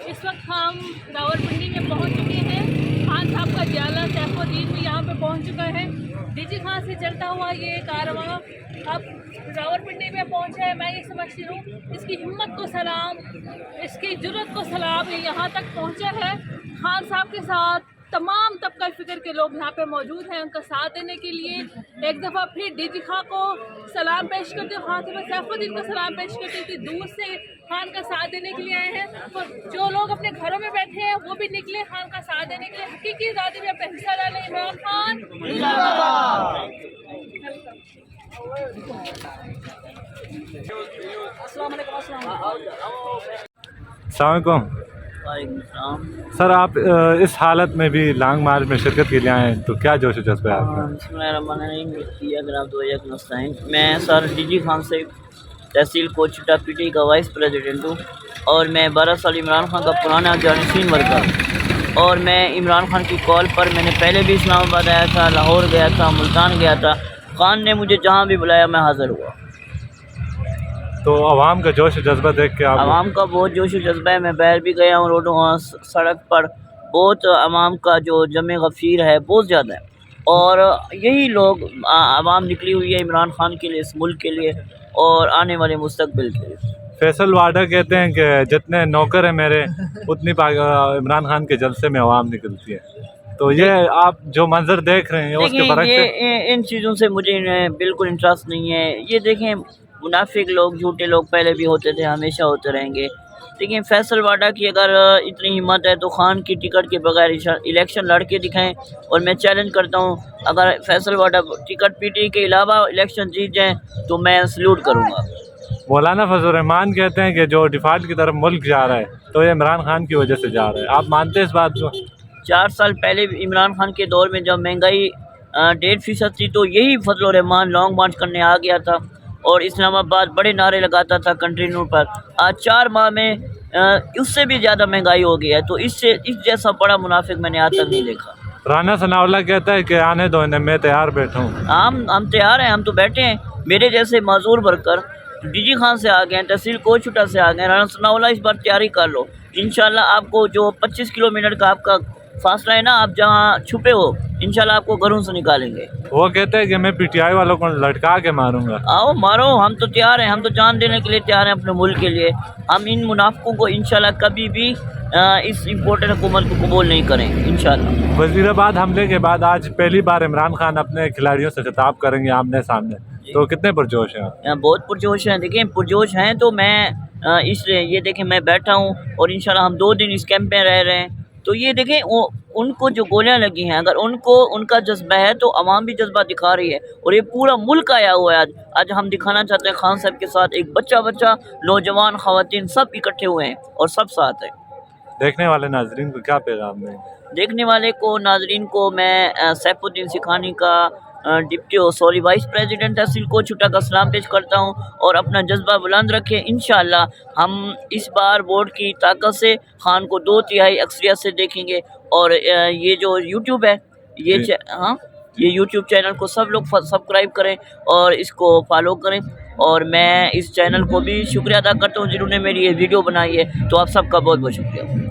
इस वक्त हम रावलपिंडी में पहुंच चुके हैं। खान साहब का जियाला सैफुद्दीन भी यहाँ पे पहुंच चुका है। डीजी खान से चलता हुआ ये कारवां अब रावलपिंडी में पहुंचा है। मैं ये समझती हूँ इसकी हिम्मत को सलाम, इसकी जुर्रत को सलाम, ये यहाँ तक पहुंचा है। खान साहब के साथ तमाम तबका फ़िक्र के लोग यहाँ पे मौजूद हैं उनका साथ देने के लिए। एक दफ़ा फिर डीजी खान को सलाम पेश करते हुए, खान साहब सैफुद्दीन को सलाम पेश करते हुए दूर से खान का साथ देने के लिए आए हैं। और जो लोग अपने घरों में बैठे हैं वो भी निकले खान का साथ देने के लिए। हकीकी आज़ादी में अपना हिस्सा डालें। इमरान खान अस्सलामुअलैकुम। सर, आप इस हालत में भी लॉन्ग मार्च में शिरकत के लिए आए हैं, तो क्या जोश जज्बा है आपका? मैं सर डीजी खान से तहसील कोचटा पीटी का वाइस प्रेसिडेंट हूँ और मैं 12 साल इमरान खान का पुराना जानशीन वर्कर हूँ। और मैं इमरान खान की कॉल पर मैंने पहले भी इस्लामाबाद आया था, लाहौर गया था, मुल्तान गया था। खान ने मुझे जहाँ भी बुलाया मैं हाज़िर हुआ। तो आवाम का जोश जज्बा देख के आप? आवाम का बहुत जोश व जज्बा है। मैं बाहर भी गया हूँ, रोडों सड़क पर बहुत आवाम का जो जमे गफ़ीर है बहुत ज़्यादा है। और यही लोग आवाम निकली हुई है इमरान खान के लिए, इस मुल्क के लिए और आने वाले मुस्तकबिल के लिए। फैसल वाडा कहते हैं कि जितने नौकर हैं मेरे उतनी इमरान खान के जलसे में आवाम निकलती है। तो ये आप जो मंजर देख रहे हैं उसके फर्क ये इन चीज़ों से मुझे बिल्कुल इंटरेस्ट नहीं है। ये देखें, मुनाफिक लोग, झूठे लोग पहले भी होते थे, हमेशा होते रहेंगे। लेकिन फैसल वाडा की अगर इतनी हिम्मत है तो खान की टिकट के बगैर इलेक्शन लड़ के दिखाएं। और मैं चैलेंज करता हूं, अगर फैसल वाडा टिकट पीटी के अलावा इलेक्शन जीत जाएं तो मैं सल्यूट करूंगा। मौलाना फजल रहमान कहते हैं कि जो डिफ़ॉल्ट की तरफ मुल्क जा रहा है तो ये इमरान खान की वजह से जा रहा है। आप मानते हैं इस बात को? 4 साल पहले इमरान खान के दौर में जब महंगाई 1.5% थी तो यही फजल रहमान लॉन्ग मार्च करने आ गया था और इस्लामाबाद बड़े नारे लगाता था कंटिन्यू पर। आज 4 माह में उससे भी ज़्यादा महंगाई हो गई है। तो इस जैसा बड़ा मुनाफिक मैंने आज तक नहीं देखा। राना सनाउल्लाह कहता है कि आने दो इन्हें, मैं तैयार बैठा हूँ। हम तैयार हैं, हम तो बैठे हैं। मेरे जैसे माजूर वर्कर डीजी खान से आ गए हैं, तहसील कोचटा से आ गए। राना सनाउल्लाह इस बार तैयारी कर लो, इंशाल्लाह आपको जो 25 किलोमीटर का आपका फासला है ना, आप जहाँ छुपे हो इंशाल्लाह आपको घरों से निकालेंगे। वो कहते हैं कि मैं पीटीआई वालों को लटका के मारूंगा। आओ मारो, हम तो तैयार हैं, हम तो जान देने के लिए तैयार हैं अपने मुल्क के लिए। हम इन मुनाफिकों को इंशाल्लाह कभी भी इस इम्पोर्टेंट हुकूमत को कबूल नहीं करेंगे इंशाल्लाह। वज़ीराबाद हमले के बाद आज पहली बार इमरान खान अपने खिलाड़ियों से खिताब करेंगे आमने सामने, तो कितने पुरजोश हैं आप? बहुत पुरजोश हैं। देखिए पुरजोश हैं तो मैं इसलिए ये देखें मैं बैठा हूँ और इंशाल्लाह हम 2 दिन इस कैंप में रह रहे हैं। तो ये देखें उनको जो गोलियां लगी हैं, अगर उनका जज्बा है तो अवाम भी जज्बा दिखा रही है और ये पूरा मुल्क आया हुआ है। आज हम दिखाना चाहते हैं खान साहब के साथ एक बच्चा नौजवान ख़वातीन सब इकट्ठे हुए हैं और सब साथ हैं। देखने वाले नाजरीन को क्या पैगाम दें? देखने वाले को नाजरीन को मैं सैफुद्दीन सिखानी का डिप्टी वाइस प्रेसिडेंट तहसील कोचटा का सलाम पेश करता हूं और अपना जज्बा बुलंद रखें। इंशाल्लाह हम इस बार वोट की ताकत से खान को 2/3 अक्सरियत से देखेंगे। और ये जो यूट्यूब है ये यूट्यूब चैनल को सब लोग सब्सक्राइब करें और इसको फॉलो करें। और मैं इस चैनल को भी शुक्रिया अदा करता हूँ जिन्होंने मेरी ये वीडियो बनाई है। तो आप सबका बहुत बहुत शुक्रिया।